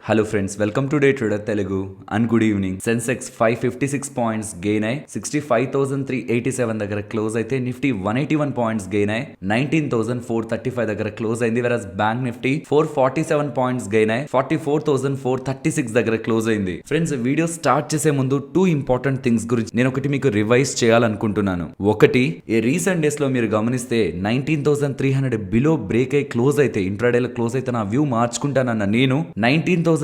Hello friends, welcome to day trader Telugu and good evening. Sensex 556 points gain అయ్యి 65,387 దగ్గర close అయితే Nifty 181 points gain అయ్యి 19,435 దగ్గర క్లోజ్ అయింది. వెరస్ బ్యాంక్ నిఫ్టీ 447 పాయింట్స్ గెయిన్ అయ్యి 44,436 దగ్గర క్లోజ్ అయింది. ఫ్రెండ్స్, వీడియో స్టార్ట్ చేసే ముందు టూ ఇంపార్టెంట్ థింగ్స్ గురించి నేను ఒకటి మీకు రివైజ్ చేయాలనుకుంటున్నాను. ఒకటి, ఈ రీసెంట్ డేస్ లో మీరు గమనిస్తే 19,300 బిలో బ్రేక్ అయ్యి క్లోజ్ అయితే ఇంట్రాడేలో క్లోజ్ అయితే నా వ్యూ మార్చుకుంటానన్న నేను 19,300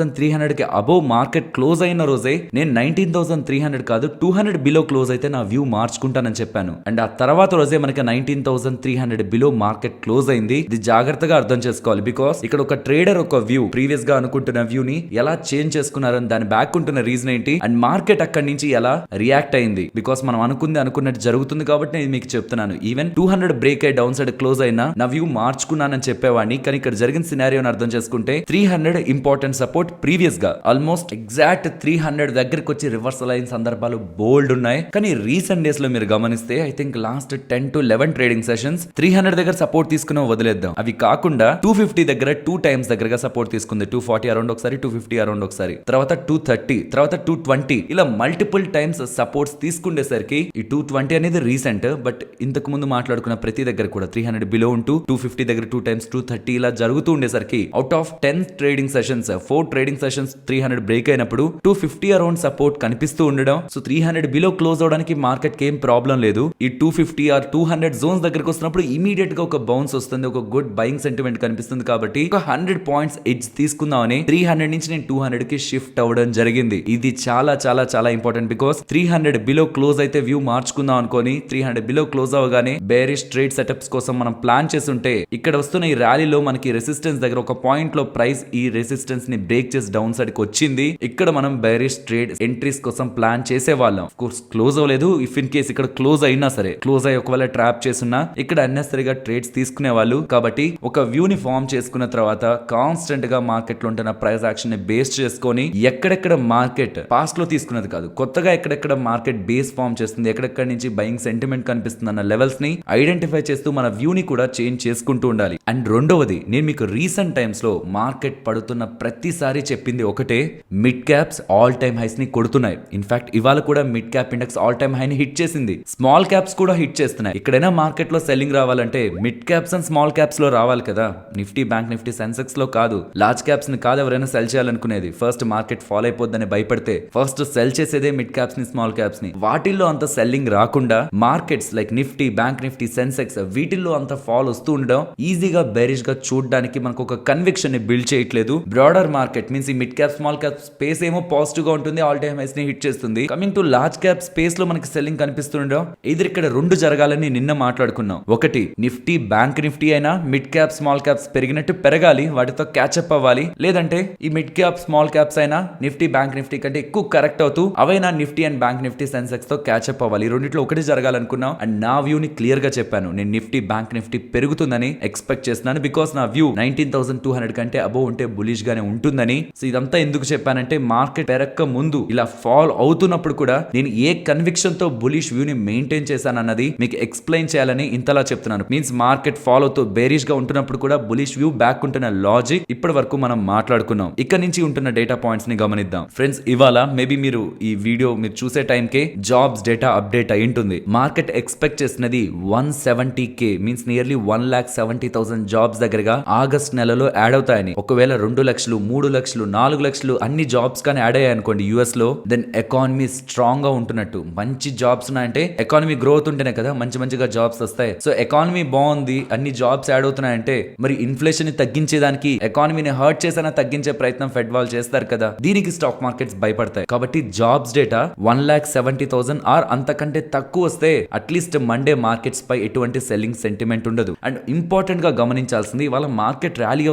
కి అబోవ్ మార్కెట్ క్లోజ్ అయిన రోజే నేను 19,300 కాదు 200 బిలో క్లోజ్ అయితే నా వ్యూ మార్చుకుంటానని చెప్పాను. అండ్ ఆ తర్వాత రోజే మనకి 19,300 బిలో మార్కెట్ క్లోజ్ అయింది. ఇది జాగ్రత్తగా అర్థం చేసుకోవాలి. బికాస్ ఇక్కడ ఒక ట్రేడర్ ఒక వ్యూ ప్రీవియస్ గా అనుకుంటున్న వ్యూ ని ఎలా చేంజ్ చేసుకున్నారని దాని బ్యాక్ ఉంటున్న రీజన్ ఏంటి అండ్ మార్కెట్ అక్కడి నుంచి ఎలా రియాక్ట్ అయింది. బికాస్ మనం అనుకున్నట్టు జరుగుతుంది కాబట్టి నేను మీకు చెప్తున్నాను. ఈవెన్ 200 బ్రేక్ అయ్యి డౌన్ సైడ్ క్లోజ్ అయినా నా వ్యూ మార్చుకున్నానని చెప్పేవాడిని. కానీ ఇక్కడ జరిగిన సినారియోని అర్థం చేసుకుంటే 300 ఇంపార్టెంట్ సపోర్ట్ ప్రీవియస్ గా ఆల్మోస్ట్ ఎగ్జాక్ట్ 300 దగ్గరికి వచ్చి రివర్సల్ అయిన సందర్భాలు బోల్డ్ ఉన్నాయి. కానీ రీసెంట్ డేస్ లో మీరు గమనిస్తే I think last 10 to 11 trading sessions 300 దగ్గర సపోర్ట్ తీసుకుని వదిలేద్దాం. అవి కాకుండా 250 దగ్గర 2 టైమ్స్ దగ్గరగా సపోర్ట్ తీసుకుంది. 240 అరౌండ్ ఒకసారి, 250 అరౌండ్ ఒకసారి, తర్వాత 230, తర్వాత 220 ఇలా మల్టిపుల్ టైమ్స్ సపోర్ట్స్ తీసుకుండేసరికి ఈ 220 అనేది రీసెంట్. బట్ ఇంతకు ముందు మాట్లాడుకున్న ప్రతి దగ్గర కూడా 300 బిలో ఉంటూ 250 దగ్గర 2 టైమ్స్ 230 ఇలా జరుగుతూ ఉండేసరికి out of 10 trading sessions 4 trading sessions 300 break అయినప్పుడు 250 అరౌండ్ సపోర్ట్ కనిపిస్తూ ఉండడం. సో 300 బిలో క్లోజ్ అవడానికి మార్కెట్ కి ఏం ప్రాబ్లం లేదు. ఈ 250 ఆర్ 200 జోన్స్ దగ్గరకు వస్తున్నప్పుడు ఇమీడియట్ గా ఒక బౌన్స్ వస్తుంది, ఒక గుడ్ బయింగ్ సెంటిమెంట్ కనిపిస్తుంది. కాబట్టి ఒక 100 పాయింట్స్ ఎడ్జ్ తీసుకుందామని 300 నుంచి నేను 200 కి షిఫ్ట్ అవ్వడం జరిగింది. ఇది చాలా చాలా చాలా ఇంపార్టెంట్. బికాస్ 300 బిలో క్లోజ్ అయితే వ్యూ మార్చుకుందాం అనుకోని 300 బిలో క్లోజ్ అవగానే బేరిష్ ట్రేడ్ సెటప్స్ కోసం మనం ప్లాన్ చేస్తుంటే ఇక్కడ వస్తున్న ఈ ర్యాలీలో మనకి రెసిస్టెన్స్ దగ్గర ఒక పాయింట్ లో ప్రైస్ ఈ రెసిస్టెన్స్ ని బ్రేక్ చేసి డౌన్ సైడ్ కి వచ్చింది. ఇక్కడ మనం బేరిష్ ట్రేడ్ ఎంట్రీస్ కోసం ప్లాన్ చేసే వాళ్ళం. ఆఫ్ కోర్స్ క్లోజ్ అవ్వలేదు. ఇఫ్ ఇన్ కేస్ ఇక్కడ క్లోజ్ అయినా సరే, క్లోజ్ అయ్యి ఒకవేళ ట్రాప్ చేస్తున్నా ఇక్కడ అన్నెసరీగా ట్రేడ్స్ తీసుకునే వాళ్ళు. కాబట్టి ఒక వ్యూ ని ఫార్మ్ చేసుకున్న తర్వాత కాన్స్టెంట్ గా మార్కెట్ లో ఉంటున్న ప్రైస్ యాక్షన్ ని బేస్ చేసుకొని ఎక్కడెక్కడ మార్కెట్ పాస్ట్ లో తీసుకున్నది కాదు, కొత్తగా ఎక్కడెక్కడ మార్కెట్ బేస్ ఫార్మ్ చేస్తుంది, ఎక్కడెక్కడ నుంచి బయింగ్ సెంటిమెంట్ కనిపిస్తుంది అన్న లెవెల్స్ ని ఐడెంటిఫై చేస్తూ మన వ్యూ ని కూడా చేంజ్ చేసుకుంటూ ఉండాలి. అండ్ రెండవది, నేను మీకు రీసెంట్ టైమ్స్ లో మార్కెట్ పడుతున్న ప్రతిసారి చెప్పింది ఒకటే, mid caps all time highs ని కొడుతున్నాయి. ఇన్ఫాక్ట్ ఇవాళ కూడా mid cap index all time high ని హిట్ చేసింది. స్మాల్ క్యాప్స్ కూడా హిట్ చేస్తున్నాయి. ఇక్కడైనా మార్కెట్ లో సెల్లింగ్ రావాలంటే mid caps and small caps లో రావాలి కదా. నిఫ్టీ, బ్యాంక్ నిఫ్టీ, సెన్సెక్స్ లో కాదు. లార్జ్ క్యాప్స్ ని కాదు ఎవరైనా సెల్ చేయాలనుకునేది. ఫస్ట్ మార్కెట్ ఫాలో అయిపోద్దని భయపడితే ఫస్ట్ సెల్ చేసేదే మిడ్ క్యాప్స్ ని, స్మాల్ క్యాప్స్ ని. వాటిల్లో అంత సెల్లింగ్ రాకుండా markets like Nifty, bank Nifty, Sensex వీటిల్లో అంత ఫాల్ వస్తూ ఉండడం ఈజీగా బేరిష్ గా చూడడానికి మనకు ఒక కన్విక్షన్ ని బిల్డ్ చేయట్లేదు. బ్రాడర్ మార్కెట్ మీన్స్ ఈ mid cap, small cap space ఏమో పాజిటివ్ గా ఉంటుంది, ఆల్ టైమ్ హైస్ ని హిట్ చేస్తుంది. Coming to large cap space లో మనకి సెల్లింగ్ కనిపిస్తుండడం. ఇది ఇక్కడ రెండు జరగాలని నిన్న మాట్లాడుకున్నాం. ఒకటి, నిఫ్టీ, బ్యాంక్ నిఫ్టీ అయినా మిడ్ క్యాప్, స్మాల్ క్యాప్స్ పెరిగినట్టు పెరగాలి, వాటితో క్యాచప్ అవ్వాలి. లేదంటే ఈ మిడ్ క్యాప్, స్మాల్ క్యాప్స్ అయినా నిఫ్టీ, బ్యాంక్ నిఫ్టీ కంటే ఎక్కువ కరెక్ట్ అవుతూ అవైనా Nifty and bank Nifty, Sensex తో క్యాచప్ అవ్వాలి. రెండిట్లో ఒకటి జరగాలనుకున్నాం. అండ్ నా వ్యూ ని క్లియర్ గా చెప్పాను. నేను నిఫ్టీ, బ్యాంక్ నిఫ్టీ పెరుగుతుందని ఎక్స్పెక్ట్ చేస్తున్నాను. బికాస్ నా వ్యూ 19,200 కంటే అబోవ్ ఉంటే బులిష్ గానే ఉంటుందని. సో ఇదంతా ఎందుకు చెప్పానంటే మార్కెట్ పెరక్క ముందు ఇలా ఫాల్ అవుతున్నప్పుడు కూడా నేను ఏ కన్విక్షన్ తో బులిష్ వ్యూ ని మెయింటైన్ చేశాను అన్నది మీకు ఎక్స్ప్లెయిన్ చేయాలని ఇంతలా చెప్తున్నాను. మీన్స్ మార్కెట్ ఫాల్ అవుతూ బేరిష్ గా ఉంటున్నప్పుడు కూడా బులిష్ వ్యూ బ్యాక్ ఉంటున్న లాజిక్ ఇప్పటి వరకు మనం మాట్లాడుకున్నాం. ఇక్కడ నుంచి ఉంటున్న డేటా పాయింట్స్ ని గమనిద్దాం. ఫ్రెండ్స్, ఇవాళ మేబీ మీరు ఈ వీడియో మీరు చూసే టైంకే జాబ్స్ డేటా అప్డేట్ అయి ఉంటుంది. మార్కెట్ ఎక్స్పెక్ట్ చేసినది 170K మీన్స్ నియర్లీ 1,70,000 జాబ్స్ దగ్గరగా ఆగస్ట్ నెలలో యాడ్ అవుతాయని. ఒకవేళ 2 లక్షలు, 3 లక్షలు, 4 లక్షలు అన్ని జాబ్స్ కానీ యాడ్ అయ్యాయి అనుకోండి యుఎస్ లో, దెన్ ఎకానమీ స్ట్రాంగ్ గా ఉంటున్నట్టు. మంచి జాబ్స్ ఉన్నాయంటే ఎకానమీ గ్రోత్ ఉంటేనే కదా మంచిగా జాబ్స్ వస్తాయి. సో ఎకానమీ బాగుంది, అన్ని జాబ్స్ యాడ్ అవుతున్నాయంటే మరి ఇన్ఫ్లేషన్ ని తగ్గించేదానికి, ఎకానమీని హర్ట్ చేసినా తగ్గించే ప్రయత్నం ఫెడ్ వాళ్ళు చేస్తారు కదా. దీనికి స్టాక్ మార్కెట్స్ భయపడతాయి. కాబట్టి జాబ్స్ డేటా 1,70,000 ఆర్ అంతకంటే తక్కువ వస్తే అట్లీస్ట్ మండే మార్కెట్స్ పై ఎటువంటి సెల్లింగ్ సెంటిమెంట్ ఉండదు. అండ్ ఇంపార్టెంట్ గా గమనించాల్సింది, వాళ్ళ మార్కెట్ ర్యాలీ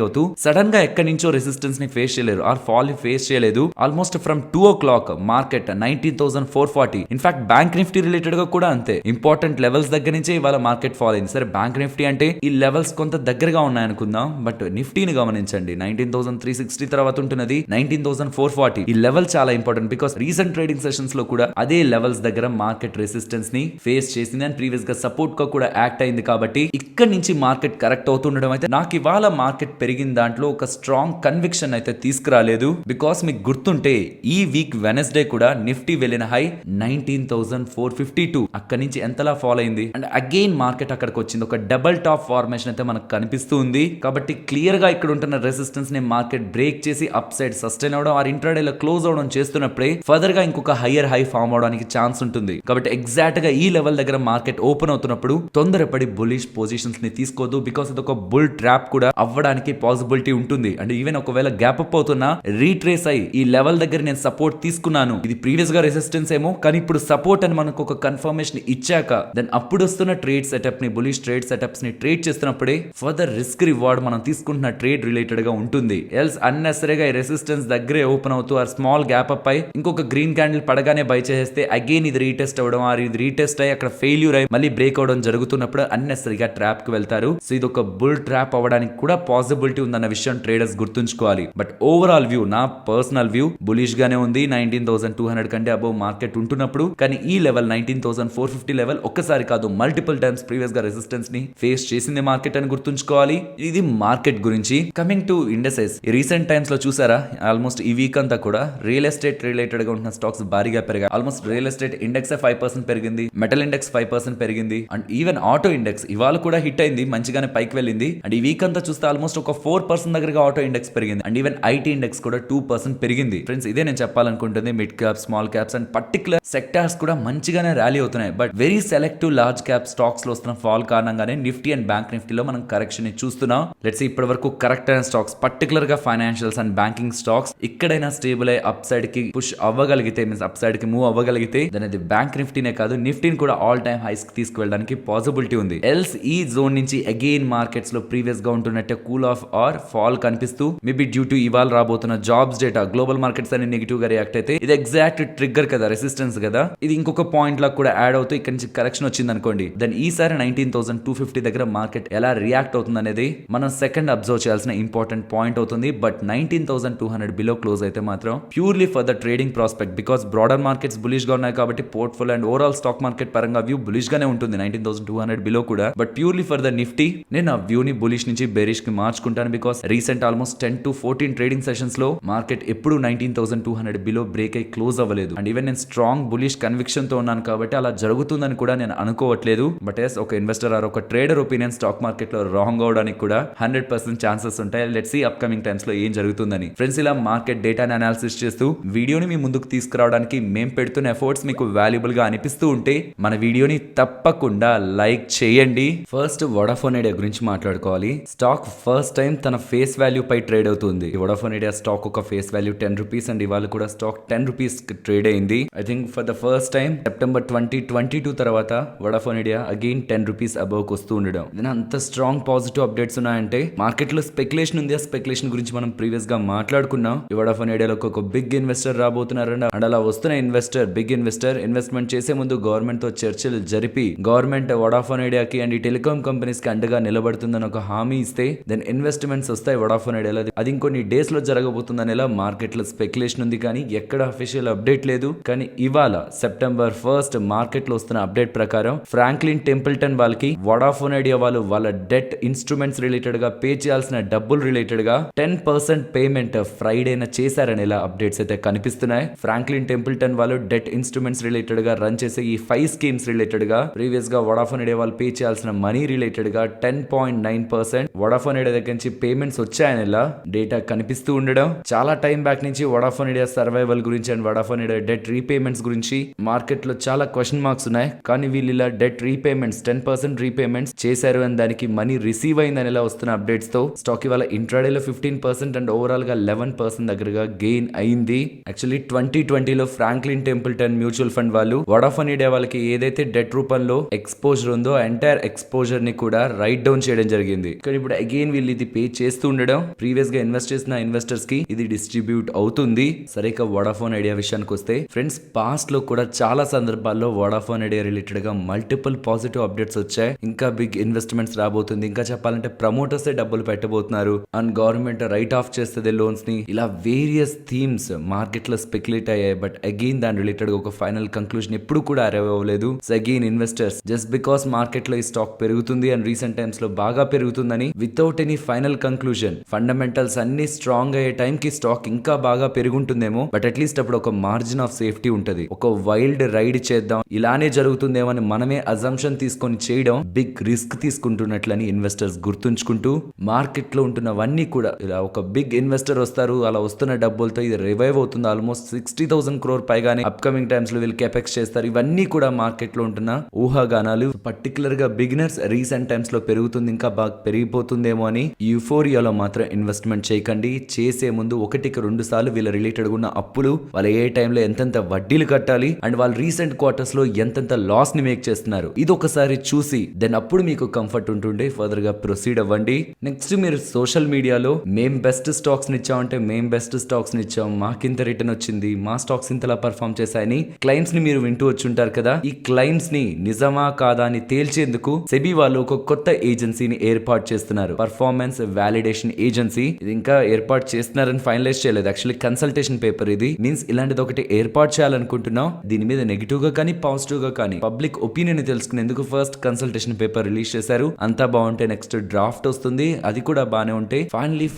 అవుతూ సడన్ గా ఎక్కడి నుంచో రెసిస్టెన్స్ ని ఫేస్ చేయలేరు ఆర్ ఫాల్ ని ఫేస్ చేయలేదు. Almost from 2 o'clock market 19,440. In fact bank Nifty related గా కూడా అంతే. ఇంపార్టెంట్ లెవెల్స్ దగ్గర నుంచే ఇవాళ మార్కెట్ ఫాల్ అయింది. సరే బ్యాంక్ నిఫ్టీ అంటే ఈ లెవెల్స్ కొంత దగ్గరగా ఉన్నాయి అనుకుందాం. బట్ నిఫ్టీని గమనించండి, 19,360 తర్వాత ఉంటున్నది 19,440. ఈ లెవెల్ చాలా important. Because recent trading sessions లో కూడా అదే లెవెల్స్ దగ్గర మార్కెట్ రెసిస్టెన్స్ ని ఫేస్ చేసింది అండ్ ప్రీవియస్ గా సపోర్ట్ గా కూడా యాక్ట్ అయింది. కాబట్టి ఇక్కడ నుంచి మార్కెట్ కరెక్ట్ అవుతుండడం అయితే నాకు ఇవాళ మార్కెట్ పెరిగిన దాంట్లో ఒక స్ట్రాంగ్ కన్విక్షన్ కన్విక్షన్ అయితే తీసుకురాలేదు. బికాస్ మీకు గుర్తుంటే ఈ వీక్ వెనస్డే కూడా నిఫ్టీ వెళ్ళిన హై 19,452, అక్కడి నుంచి ఎంతలా ఫాలో అయింది అండ్ అగైన్ మార్కెట్ అక్కడికి వచ్చింది. ఒక డబుల్ టాప్ ఫార్మేషన్ అయితే మనకు కనిపిస్తూ ఉంది. కాబట్టి క్లియర్ గా ఇక్కడ ఉంటున్న రెసిస్టెన్స్ ని మార్కెట్ బ్రేక్ చేసి అప్ సైడ్ సస్టైన్ అవడం ఆర్ ఇంట్రాడేలో క్లోజ్ అవడం చేస్తున్నప్పుడే ఫర్దర్ గా ఇంకొక హయ్యర్ హై ఫామ్ అవడానికి ఛాన్స్ ఉంటుంది. కాబట్టి ఎగ్జాక్ట్ గా ఈ లెవెల్ దగ్గర మార్కెట్ ఓపెన్ అవుతున్నప్పుడు తొందరపడి బులిష్ పొజిషన్స్ ని తీసుకోవద్దు. బికాస్ ఇది ఒక బుల్ ట్రాప్ కూడా అవ్వడానికి పాసిబిలిటీ ఉంటుంది. అండ్ ఈవెన్ ఒకవేళ గ్యాప్ అప్ అవుతున్నా రీట్రేస్ అయ్యి ఈ లెవెల్ దగ్గర నేను సపోర్ట్ తీసుకున్నాను, ఇది ప్రీవియస్ గా రెసిస్టెన్స్ ఏమో కానీ ఇప్పుడు సపోర్ట్ అని మనకు ఒక కన్ఫర్మేషన్ ఇచ్చాక దెన్ అప్పుడు వస్తున్న ట్రేడ్ సెటప్ ని బులిష్ ట్రేడ్ సెటప్స్ ని ట్రేడ్ చేస్తున్నప్పుడే ఫర్దర్ రిస్క్ రివార్డ్ మనం తీసుకుంటున్న ట్రేడ్ రిలేటెడ్ గా ఉంటుంది. ఎల్స్ అన్నెసరీగా ఈ రెసిస్టెన్స్ దగ్గరే ఓపెన్ అవుతూ ఆ స్మాల్ గ్యాప్ అప్ అయి ఇంకొక గ్రీన్ క్యాండిల్ పడగానే బై చేస్తే అగైన్ ఇది రీటెస్ట్ అవడం ఆర్ ఇది రీటెస్ట్ అయ్యి అక్కడ ఫెయిల్యూర్ అయ్యి మళ్ళీ బ్రేక్ అవడం జరుగుతున్నప్పుడు అన్నెసరీగా ట్రాప్ కి వెళ్తారు. సో ఇది ఒక బుల్ ట్రాప్ అవ్వడానికి కూడా పాసిబిలిటీ ఉందన్న విషయం ట్రేడర్స్ గుర్తుంచుకోవాలి. బట్ ఓవరాల్ వ్యూ, నా పర్సనల్ వ్యూ బులిష్ గానే ఉంది. 19,200 కంటే అబౌవ్ మార్కెట్ ఉంటున్నప్పుడు. కానీ ఈ లెవెల్ 19,450 లెవెల్ ఒక్కసారి కాదు మల్టిపుల్ టైమ్స్ ప్రీవియస్ గా రెసిస్టెన్స్ ని ఫేస్ చేసింది మార్కెట్ అని గుర్తుంచుకోవాలి. ఇది మార్కెట్ గురించి. Coming to indexes, recent times లో చూసారా ఆల్మోస్ట్ ఈ వీక్ అంతా కూడా రియల్ ఎస్టేట్ రిలేటెడ్ గా ఉంటున్న స్టాక్స్ భారీగా పెరిగాయి. ఆల్మోస్ట్ రియల్ ఎస్టేట్ ఇండెక్స్ 5% పెరిగింది, మెటల్ ఇండెక్స్ 5% పెరిగింది అండ్ ఈవెన్ ఆటో ఇండెక్స్ ఇవాళ కూడా హిట్ అయింది, మంచిగానే పైకి వెళ్ళింది. అండ్ ఈ వీక్ అంతా చూస్తే ఆల్మోస్ట్ ఒక 4% దగ్గరగా ఆటో ఇండెక్స్ పెరిగింది అండ్ ఈవెన్ ఐటీ ఇండెక్స్ కూడా 2% పెరిగింది. ఫ్రెండ్స్ ఇదే నేను చెప్పాలనుకుంటుంది. Mid cap, small caps and particular sectors కూడా మంచిగానే ర్యాలీ అవుతున్నాయి. But very selective large cap stocks లో వస్తున్న ఫాల్ కారణంగానే నిఫ్టీ అండ్ బ్యాంక్ నిఫ్టీలో మనం కరెక్షన్ చూస్తున్నాం. లెట్స్ ఇప్పటి వరకు కరెక్ట్ అయిన స్టాక్స్ పర్టికులర్ గా ఫైనాన్షియల్స్ అండ్ బ్యాంకింగ్ స్టాక్స్ ఇక్కడైనా స్టేబుల్ అయ్యి అప్ సైడ్ కి పుష్ అవ్వగలిగితే, మీన్స్ అప్ సైడ్ కి మూవ్ అవ్వగలిగితే దాని అది బ్యాంక్ నిఫ్టీనే కాదు నిఫ్టీని కూడా ఆల్ టైమ్ హైస్ కి తీసుకువెళ్ళడానికి పాసిబిలిటీ ఉంది. ఎల్స్ ఈ జోన్ నుంచి అగైన్ మార్కెట్స్ లో ప్రీవియస్ గా ఉంటున్నట్టే కూల్ ఆఫ్ ఆర్ ఫాల్ కనిపిస్తూ మేబీ డ్యూ టు ఇవాళ రాబోతున్న జాబ్స్ డేటా గ్లోబల్ మార్కెట్స్ అని నెగిటివ్ గా రియాక్ట్ అయితే ఇది ఎగ్జాక్ట్ ట్రిగ్గర్ కదా, రెసిస్టెన్స్ కదా. ఇది ఇంకొక పాయింట్ లా కూడా యాడ్ అవుతూ ఇక్కడ నుంచి కరెక్షన్ వచ్చింది అనుకోండి, దెన్ ఈసారి 19,250 దగ్గర మార్కెట్ ఎలా రియాక్ట్ అవుతుంది అనేది మనం సెకండ్ అబ్జర్వ్ చేయాల్సిన ఇంపార్టెంట్ పాయింట్ అవుతుంది. బట్ 19,200 బిలో క్లోజ్ అయితే మాత్రం purely for the trading prospect. Because broader markets bullish గా ఉన్నాయి కాబట్టి portfolio and overall stock market పరంగా వ్యూ బులిష్ గానే ఉంటుంది 19,200 బిలో కూడా. But purely for the Nifty నేను ఆ వ్యూ ని బులిష్ నుంచి బెరిష్ కి మార్చుకుంటాను. Because recent almost 10 to 14 trading sessions లో మార్కెట్ ఎప్పుడు 19,200 బిలో బ్రేక్ అయి క్లోజ్ అవ్వలేదు. అండ్ ఈవెన్ నేను స్ట్రాంగ్ బులిష్ కన్విక్షన్ తో ఉన్నాను కాబట్టి అలా జరుగుతుందని కూడా నేను అనుకోవట్లేదు. బట్ ఎస్ ఒక ఇన్వెస్టర్ ఆర్ ఒక ట్రేడర్ ఒపీనియన్ స్టాక్ మార్కెట్ లో రాంగ్ అవడానికి కూడా 100% ఛాన్సెస్ ఉంటాయి. లెట్స్ సీ అప్కమింగ్ టైమ్స్ లో ఏం జరుగుతుందని. ఫ్రెండ్స్ ఇలా మార్కెట్ డేటాని అనాలిసిస్ చేస్తూ వీడియోని మీ ముందుకు తీసుకురావడానికి మేము పెడుతున్న ఎఫర్ట్స్ మీకు వాల్యుబుల్ గా అనిపిస్తూ ఉంటే మన వీడియోని తప్పకుండా లైక్ చేయండి. ఫస్ట్ వోడాఫోన్ ఐడియా గురించి మాట్లాడుకోవాలి. స్టాక్ ఫస్ట్ టైం తన ఫేస్ వాల్యూ పై ట్రేడ్ అవుతుంది. వోడాఫోన్ ఐడియా స్టాక్ ఒక ఫేస్ వాల్యూ 10 రూపీస్ అండ్ ఇవాళ కూడా స్టాక్ 10 రూపీస్ ట్రేడ్ అయింది. I think for the first time September 2022 తర్వాత Vodafone idea again 10 rupees above వస్తూ ఉండడం. అంత స్ట్రాంగ్ పాజిటివ్ అప్డేట్స్ ఉన్నాయంటే మార్కెట్ లో స్పెక్యులేషన్ ఉంది. ఆ స్పెక్యులేషన్ గురించి మనం ప్రీవియస్ గా మాట్లాడుకున్నాం. ఈ వోడాఫోన్ ఐడియాలో ఒక బిగ్ ఇన్వెస్టర్ రాబోతున్నారండి అండ్ అలా వస్తున్న ఇన్వెస్టర్ బిగ్ ఇన్వెస్టర్ ఇన్వెస్ట్మెంట్ చేసే ముందు గవర్నమెంట్ తో చర్చలు జరిపి గవర్నమెంట్ వోడాఫోన్ ఐడియాకి అండ్ ఈ టెలికాం కంపెనీస్ కి అండగా నిలబడుతుందని ఒక హామీ ఇస్తే దెన్ ఇన్వెస్ట్మెంట్స్ వస్తాయి వోడాఫోన్ ఐడియాలో. అది ఇంకొన్ని డేస్ లో జరగబోతుందని ఇలా మార్కెట్ లో స్పెక్యులేషన్ ఉంది కానీ ఎక్కడ అఫీషియల్ అప్డేట్ లేదు. కానీ ఇవాళ సెప్టెంబర్ 1 మార్కెట్ లో వస్తున్న అప్డేట్ ప్రకారం ఫ్రాంక్లిన్ టెంపుల్టన్ వాళ్ళకి వోడాఫోన్ ఐడియా వాళ్ళు వాళ్ళ డెట్ ఇన్స్ట్రుమెంట్స్ రిలేటెడ్ గా పే చేయాల్సిన డబ్బులు రిలేటెడ్ గా 10% పేమెంట్ ఫ్రైడేన చేశారని ఇలా అప్డేట్స్ అయితే కనిపిస్తున్నాయి. ఫ్రాంక్లిన్ టెంపుల్టన్ వాళ్ళు డెట్ ఇన్స్ట్రుమెంట్స్ రిలేటెడ్ గా రన్ చేసే ఈ 5 స్కీమ్స్ రిలేటెడ్ గా ప్రీవియస్ గా వోడాఫోన్ ఐడియా వాళ్ళు పే చేయాల్సిన మనీ రిలేటెడ్ గా 10.9% వోడాఫోన్ ఐడియా దగ్గర నుంచి పేమెంట్స్ వచ్చాయని ఇలా డేటా కనిపిస్తూ ఉండడం. చాలా టైం బ్యాక్ నుంచి వోడాఫోన్ ఐడియా సర్వైవల్ గురించి and Vodafone idea debt repayments గురించి మార్కెట్ లో చాలా క్వశ్చన్ మార్క్స్ ఉన్నాయి. కానీ వీళ్ళు ఇలా డెట్ రీపేమెంట్స్ 10% రీపేమెంట్స్ చేశారు అని దానికి మనీ రిసీవ్ అయిందని ఇలా వస్తున్న అప్డేట్స్ తో స్టాక్ ఇవాళ ఇంట్రాడేలో 15% అండ్ ఓవరాల్ గా 11% దగ్గరగా గెయిన్ అయింది. యాక్చువల్లీ 2020లో ఫ్రాంక్లిన్ టెంపుల్టన్ మ్యూచువల్ ఫండ్ వాళ్ళు వోడాఫోన్ ఐడియా వాళ్ళకి ఏదైతే డెట్ రూపంలో ఎక్స్పోజర్ ఉందో ఎంటైర్ ఎక్స్పోజర్ ని కూడా రైట్ డౌన్ చేయడం జరిగింది. కానీ ఇప్పుడు అగైన్ వీళ్ళు ఇది పే చేస్తూ ఉండడం ప్రీవియస్ గా ఇన్వెస్ట్ చేసిన ఇన్వెస్టర్స్ కి ఇది డిస్ట్రిబ్యూట్ అవుతుంది. సరే ఇక వోడాఫోన్ ఐడియా విషయానికి వస్తే ఫ్రెండ్స్ పాస్ట్ లో కూడా చాలా సందర్భాల్లో వోడాఫోన్ ఐడియా రిలేటెడ్ గా మల్టిపుల్ పాజిటివ్ అప్డేట్స్ వచ్చాయి. ఇంకా బిగ్ ఇన్వెస్ట్మెంట్స్ రాబోతుంది. ఇంకా చెప్పాలంటే ప్రమోటర్స్ డబ్బులు పెట్టబోతున్నారు అండ్ గవర్నమెంట్ రైట్ ఆఫ్ చేస్తుంది లోన్స్ ని. ఇలా వేరియస్ థీమ్స్ మార్కెట్ లో స్పెక్యులేట్ అయ్యాయి. బట్ అగైన్ దాని రిలేటెడ్ ఒక ఫైనల్ కంక్లూజన్ ఎప్పుడు కూడా అరైవ్ అవ్వలేదు. So again investors just because market లో ఈ స్టాక్ పెరుగుతుంది అండ్ రీసెంట్ టైమ్స్ లో బాగా పెరుగుతుందని without any final conclusion fundamentals fundamentals అన్ని స్ట్రాంగ్ అయ్యే టైం కి స్టాక్ ఇంకా బాగా పెరుగుంటుందేమో, బట్ అట్లీస్ట్ అప్పుడు ఒక మార్జిన్ ఆఫ్ సేఫ్టీ ఉంటది. ఒక వైల్డ్ రైడ్ చేద్దాం ఇలానే జరుగుతుందేమో అని మనమే అజంప్షన్ తీసుకొని చేయడం బిగ్ రిస్క్ తీసుకుంటున్నట్లని ఇన్వెస్టర్స్ గుర్తుంచుకుంటూ, మార్కెట్ లో ఉంటున్నవన్నీ కూడా ఇలా ఒక బిగ్ ఇన్వెస్టర్ వస్తారు, అలా వస్తున్న డబ్బులతో ఇది రివైవ్ అవుతుంది. ఆల్మోస్ట్ 60,000 crore పైగానే అప్కమింగ్ టైమ్స్ లో వీళ్ళు కెపెక్స్ చేస్తారు. ఇవన్నీ కూడా మార్కెట్ లో ఉంటున్న ఊహాగానాలు. పర్టికులర్ గా బిగినర్స్ రీసెంట్ టైమ్స్ లో పెరుగుతుంది, ఇంకా బాగా పెరిగిపోతుందేమో అని యూఫోరియాలో మాత్రం ఇన్వెస్ట్మెంట్ చేయకండి. చేసే ముందు 1-2 సార్లు వీళ్ళ రిలేటెడ్ ఉన్న అప్పులు, వాళ్ళ ఏ టైంలో ఎంతెంత వడ్డీలు కట్టాలి అండ్ వాళ్ళు రీసెంట్ క్వార్టర్స్ లో ఎంతెంత లాస్ ని మేక్ చేస్తున్నారు, ఇది ఒకసారి చూసి దెన్ అప్పుడు మీకు కంఫర్ట్ ఉంటుండే ఫర్దర్ గా ప్రొసీడ్ అవ్వండి. నెక్స్ట్ మీరు సోషల్ మీడియాలో మేం బెస్ట్ స్టాక్స్ నిచ్చామంటే మేం బెస్ట్ స్టాక్స్ నిచ్చాం, మాకింత రిటర్న్ వచ్చింది, మా స్టాక్స్ ఇంతలా పర్ఫామ్ చేశాయని క్లైమ్స్ ని మీరు వింటూ వచ్చుంటారు కదా. ఈ క్లైమ్స్ ని నిజమా కాదా అని తేల్చేందుకు సెబీ వాళ్ళు ఒక కొత్త ఏజెన్సీని ఏర్పాటు చేస్తున్నారు. Performance validation agency. ఇది ఇంకా ఏర్పాటు చేస్తున్నారని ఫైనలైజ్ చేయలేదు. యాక్చువల్లీ కన్సల్టేషన్ పేపర్ ఇది. మీన్స్ ఇలాంటిది ఒకటి ఏర్పాటు చేయాలనుకుంటున్నాం. దీని మీద నెగిటివ్ గా కానీ పాజిటివ్ గా కానీ పబ్లిక్ ఒపీనియన్ తెలుసుకునేందుకు ఫస్ట్ కన్సల్టేషన్ పేపర్ రిలీజ్ చేశారు. అంతా బాగుంటే నెక్స్ట్ డ్రాఫ్ట్ వస్తుంది, అది కూడా బాగానే ఉంటే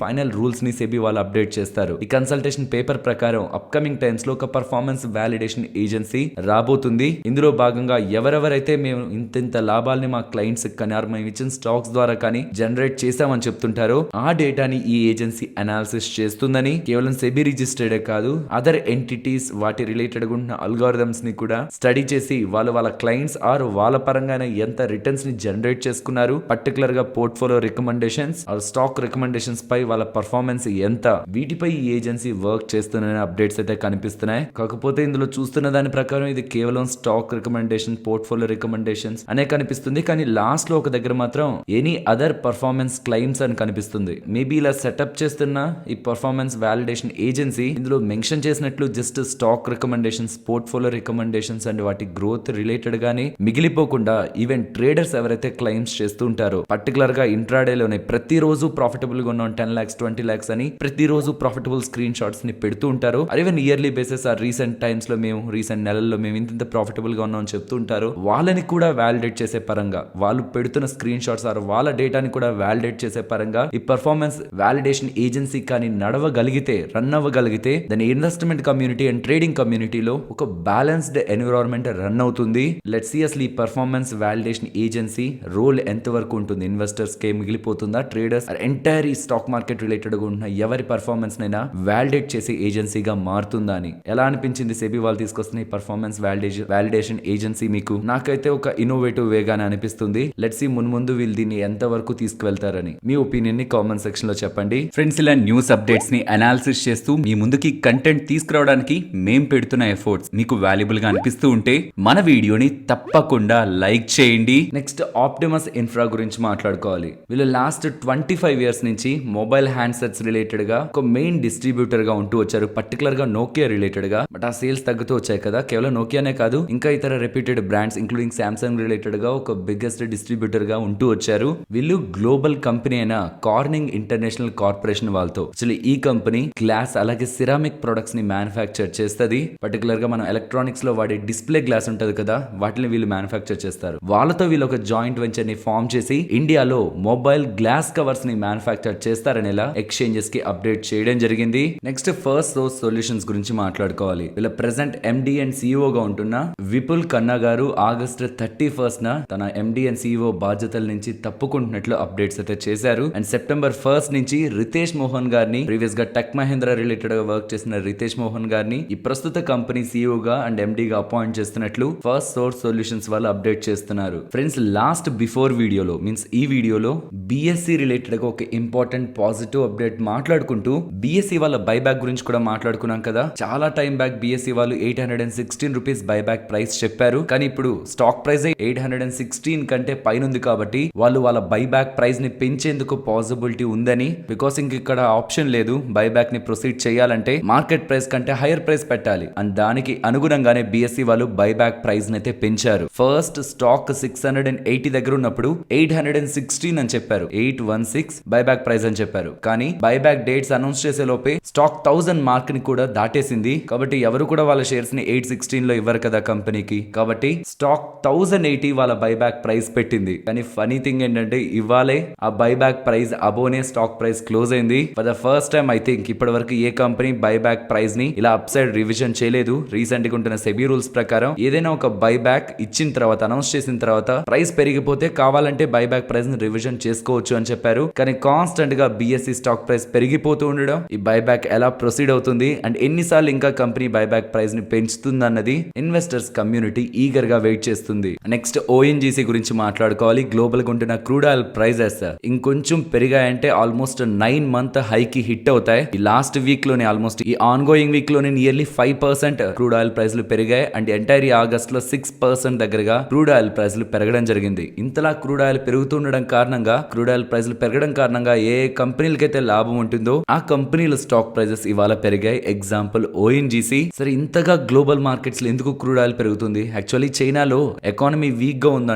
ఫైనల్ రూల్స్ ని సెబీ వాళ్ళు అప్డేట్ చేస్తారు. ఈ కన్సల్టేషన్ పేపర్ ప్రకారం అప్కమింగ్ టైమ్స్ లో ఒక పర్ఫార్మెన్స్ వాలిడేషన్ ఏజెన్సీ రాబోతుంది. ఇందులో భాగంగా ఎవరెవరైతే మేము ఇంత లాభాలని మా క్లయింట్స్ కానీ మేము ఇచ్చిన స్టాక్స్ ద్వారా కానీ జనరేట్ చేశామని చెప్తుంటారో ఆ డేటాని ఈ ఏజెన్సీ అనాలిసిస్ చేస్తుందని, కేవలం సెబీ రిజిస్టర్డే కాదు అదర్ ఎంటిటీస్ వాటి రిలేటెడ్ ఉన్న అల్గారిథమ్స్ ని కూడా స్టడీ చేసి వాళ్ళ క్లయింట్స్ ఆర్ వాళ్ళ పరంగానే ఎంత రిటర్న్స్ ని జనరేట్ చేసుకున్నారు, పర్టికులర్ గా portfolio recommendations or stock recommendations పై వాళ్ళ పర్ఫార్మెన్స్ ఎంత, వీటిపై ఈ ఏజెన్సీ వర్క్ చేస్తున్న అప్డేట్స్ అయితే కనిపిస్తున్నాయి. కాకపోతే ఇందులో చూస్తున్న దాని ప్రకారం ఇది కేవలం స్టాక్ రికమెండేషన్, పోర్ట్ఫోలియో రికమెండేషన్స్ అనే కనిపిస్తుంది. కానీ లాస్ట్ లో ఒక దగ్గర మాత్రం ఎనీ అదర్ పర్ఫార్మెన్స్ క్లైమ్స్ అని కనిపిస్తుంది. మేబీ ఇలా సెటప్ చేస్తున్న ఈ పర్ఫార్మెన్స్ వాలిడేషన్ ఏజెన్సీ ఇందులో మెన్షన్ చేసినట్లు just stock recommendations, portfolio recommendations and వాటి గ్రోత్ రిలేటెడ్ గానీ మిగిలిపోకుండా ఈవెన్ ట్రేడర్స్ ఎవరైతే క్లైమ్స్ చేస్తూ ఉంటారో, పర్టికులర్ గా ఇంట్రాడేలోనే ప్రతిరోజు ప్రాఫిటబుల్ గా ఉన్నాం 10 lakhs 20 lakhs అని ప్రతిరోజు ప్రాఫిటబుల్ స్క్రీన్ షాట్స్ ని పెడుతూ ఉంటారు. ఈవెన్ ఇయర్లీ బేసిస్ ఆ రీసెంట్ టైమ్స్ లో మేము రీసెంట్ నెలల్లో మేము ఇంత ప్రాఫిటబుల్ గా ఉన్నాం చెప్తూ ఉంటారు. వాళ్ళని కూడా వాలిడేట్ చేసే పరంగా, వాళ్ళు పెడుతున్న స్క్రీన్ షాట్స్ ఆర్ వాళ్ళ డేటాని కూడా వాలిడేట్ చేసే పరంగా ఈ పర్ఫార్మెన్స్ వాలిడేషన్ ఏజెన్సీ కానీ నడవగలిగితే, రన్ అవ్వగలిగితే దాని ఇన్వెస్ట్మెంట్ కమ్యూనిటీ అండ్ ట్రేడింగ్ కమ్యూనిటీలో ఒక బ్యాలెన్స్డ్ ఎన్విరాన్మెంట్ రన్ అవుతుంది. లెట్స్ సీ అసలు ఈ పర్ఫార్మెన్స్ వాలిడేషన్ ఏజెన్సీ రోల్ ఎంత వరకు ఉంటుంది, ఇన్వెస్టర్స్ కే మిగిలిపోతుందా, ట్రేడర్స్ ఎంటైర్ ఈ స్టాక్ మార్కెట్ రిలేటెడ్ గా ఉన్న ఎవరి పర్ఫార్మెన్స్ నైనా వాలిడేట్ చేసే ఏజెన్సీగా మారుతుందా అని. ఎలా అనిపించింది సెబీ వాళ్ళు తీసుకొస్తున్న ఈ పర్ఫార్మెన్స్ వాలిడేషన్ ఏజెన్సీ మీకు? నాకైతే ఒక ఇన్నోవేటివ్ వేగానే అనిపిస్తుంది. లెట్స్ సీ ముందు వీళ్ళు దీన్ని ఎంత వరకు తీసుకువెళ్తారని. మీ ఒపీనియన్ ని కామెంట్ సెక్షన్ లో చెప్పండి. ఫ్రెండ్స్, ఇలా న్యూస్ అప్డేట్స్ ని అనాలిసిస్ చేస్తూ మీ ముందుకి కంటెంట్ తీసుకురావడానికి మేం పెడుతున్న ఎఫర్ట్స్ మీకు వాల్యుబుల్ గా అనిపిస్తూ ఉంటే మన వీడియోని తప్పకుండా లైక్ చేయండి. నెక్స్ట్ ఆప్టిమస్ ఇన్ఫ్రా గురించి మాట్లాడుకోవాలి. వీళ్ళు లాస్ట్ 25 years నుంచి మొబైల్ హ్యాండ్సెట్స్ రిలేటెడ్ గా ఒక మెయిన్ డిస్ట్రిబ్యూటర్ గా ఉంటూ వచ్చారు, పర్టికులర్ గా నోకియా రిలేటెడ్ గా. బట్ ఆ సేల్స్ తగ్గుతూ వచ్చాయి కదా. కేవలం నోకియానే కాదు, ఇంకా ఇతర reputed brands including Samsung related గా ఒక బిగ్గెస్ట్ డిస్ట్రిబ్యూటర్ గా ఉంటూ వచ్చారు. వీళ్ళు గ్లోబల్ కంపెనీ అయిన కార్నింగ్ ఇంటర్నేషనల్ కార్పొరేషన్ వాళ్ళతో, యాక్చువల్లీ ఈ కంపెనీ గ్లాస్ అలాగే సిరామిక్ ప్రొడక్ట్స్ ని మ్యానుఫ్యాక్చర్ చేస్తుంది. పర్టికులర్ గా మనం ఎలక్ట్రానిక్స్ లో వాడే డిస్ప్లే గ్లాస్ ఉంటది కదా, వాటిని వీళ్ళు మ్యానుఫ్యాక్చర్ చేస్తారు. వాళ్ళతో వీళ్ళు ఒక జాయింట్ వెంచర్ ని ఫార్మ్ చేసి ఇండియాలో మొబైల్ గ్లాస్ కవర్స్ ని మ్యానుఫ్యాక్చర్ చేస్తారని ఇలా ఎక్స్చేంజెస్ కి అప్డేట్ చేయడం జరిగింది. నెక్స్ట్ ఫస్ట్ సోర్స్ సొల్యూషన్స్ గురించి మాట్లాడుకోవాలి. వీళ్ళ ప్రెసెంట్ ఎండి అండ్ సిఇఓ గా ఉంటున్న విపుల్ ఖన్నా గారు ఆగస్ట్ 31st తన ఎండి అండ్ సిఇఓ బాధ్యతల నుంచి తప్పుకుంటున్నట్లు అప్డేట్స్ అయితే చేశారు. అండ్ సెప్టెంబర్ 1st నుంచి రితేష్ మోహన్ గారిని, ప్రీవియస్ గా టెక్ మహేంద్ర రిలేటెడ్ గా వర్క్ చేసిన రితేష్ మోహన్ గారిని ఈ ప్రస్తుత కంపెనీ సిఇఓ గా అండ్ ఎండి గా అపాయింట్ చేస్తున్నట్లు ఫస్ట్ సోర్స్ సొల్యూషన్స్ వాళ్ళు అప్డేట్ చేస్తున్నారు. ఫ్రెండ్స్, లాస్ట్ బిఫోర్ వీడియోలో మీన్స్ ఈ వీడియోలో బిఎస్సి రిలేటెడ్ గా ఒక ఇంపార్టెంట్ పాజిటివ్ అప్డేట్ మాట్లాడుకుంటూ బిఎస్సి వాళ్ళ బైబ్యాక్ గురించి కూడా మాట్లాడుకున్నాం కదా. చాలా టైం బ్యాక్ బిఎస్సి వాళ్ళు 816 రూపీస్ బైబ్యాక్ ప్రైస్ చెప్పారు. కానీ ఇప్పుడు స్టాక్ ప్రైస్ 816 కంటే పైన ఉంది కాబట్టి వాళ్ళు వాళ్ళ బైబ్యాక్ ప్రైస్ ని పెంచేందుకు పాసిబిలిటీ ఉందని, బికాస్ ఇంక ఇక్కడ ఆప్షన్ లేదు. బైబ్యాక్ ని ప్రొసీడ్ చేయాలంటే మార్కెట్ ప్రైస్ కంటే హైయర్ ప్రైస్ పెట్టాలి. అండ్ దానికి అనుగుణంగానే బిఎస్సి వాళ్ళు బైబ్యాక్ ప్రైస్ ని అయితే పెంచారు. ఫస్ట్ స్టాక్ 680 దగ్గర ఉన్నప్పుడు 816 అని చెప్పారు, 816 బైబ్యాక్ ప్రైస్ అని చెప్పారు. కానీ బైబ్యాక్ డేట్స్ అనౌన్స్ చేసే లోపే స్టాక్ 1000 మార్క్ ని కూడా దాటేసింది. కాబట్టి ఎవరు కూడా వాళ్ళ షేర్స్ ని 816 లో ఇవ్వరు కదా కంపెనీకి. కాబట్టి స్టాక్ 1080 వాళ్ళ బైబ్యాక్ ప్రైస్ పెట్టింది. కానీ ఫనీ థింగ్ ఏంటంటే ఇవ్వాలే ఆ బైబ్యాక్ ప్రైస్ అబోనే స్టాక్ ప్రైస్ క్లోజ్ క్లోజ్ అయింది. For the first time I think ఇప్పటి వరకు ఏ కంపెనీ బైబ్యాక్ ప్రైస్ ని ఇలా అప్ సైడ్ రివిజన్ చేయలేదు. రీసెంట్ గా ఉంటున్న సెబీ రూల్స్ ప్రకారం ఏదైనా ఒక బైబ్యాక్ ఇచ్చిన తర్వాత, అనౌన్స్ చేసిన తర్వాత ప్రైస్ పెరిగిపోతే కావాలంటే బైబ్యాక్ ప్రైస్ ని రివిజన్ చేసుకోవచ్చు అని చెప్పారు. కానీ కాన్స్టెంట్ గా బిఎస్సి స్టాక్ ప్రైస్ పెరిగిపోతూ ఉండడం, ఈ బైబ్యాక్ ఎలా ప్రొసీడ్ అవుతుంది అండ్ ఎన్నిసార్లు ఇంకా కంపెనీ బైబ్యాక్ ప్రైస్ ని పెంచుతుంది అన్నది ఇన్వెస్టర్స్ కమ్యూనిటీ ఈగర్ గా వెయిట్ చేస్తుంది. నెక్స్ట్ ఓఎన్జీసీ గురించి మాట్లాడుకోవాలి. గ్లోబల్ గా ఉంటున్న క్రూడ్ ఆయిల్ ప్రైజెస్ ఇంకొంచెం పెరిగాయంటే ఆల్మోస్ట్ 9 మంత్ హైకి హిట్ అవుతాయి. ఈ లాస్ట్ వీక్ లోనే ఆల్మోస్ట్ ఈ ఆన్ గోయింగ్ వీక్ లోనే నియర్లీ 5% క్రూడ్ ఆయిల్ ప్రైస్లు పెరిగాయి అండ్ ఎంటైర్ ఆగస్ట్ లో 6% దగ్గరగా క్రూడ్ ఆయిల్ ప్రైస్లు పెరగడం జరిగింది. ఇంతలా క్రూడ్ ఆయిల్ పెరుగుతుండడం కారణంగా, క్రూడ్ ఆయిల్ ప్రైస్లు పెరగడం కారణంగా ఏ కంపెనీలకైతే లాభం ఉంటుందో ఆ కంపెనీల స్టాక్ ప్రైజెస్ ఇవాళ పెరిగాయి. Example ONGC. సరే, ఇంతగా గ్లోబల్ మార్కెట్స్ లో ఎందుకు క్రూడ్ ఆయిల్ పెరుగుతుంది? యాక్చువల్లీ చైనాలో ఎకానమీ వీక్ గా ఉంది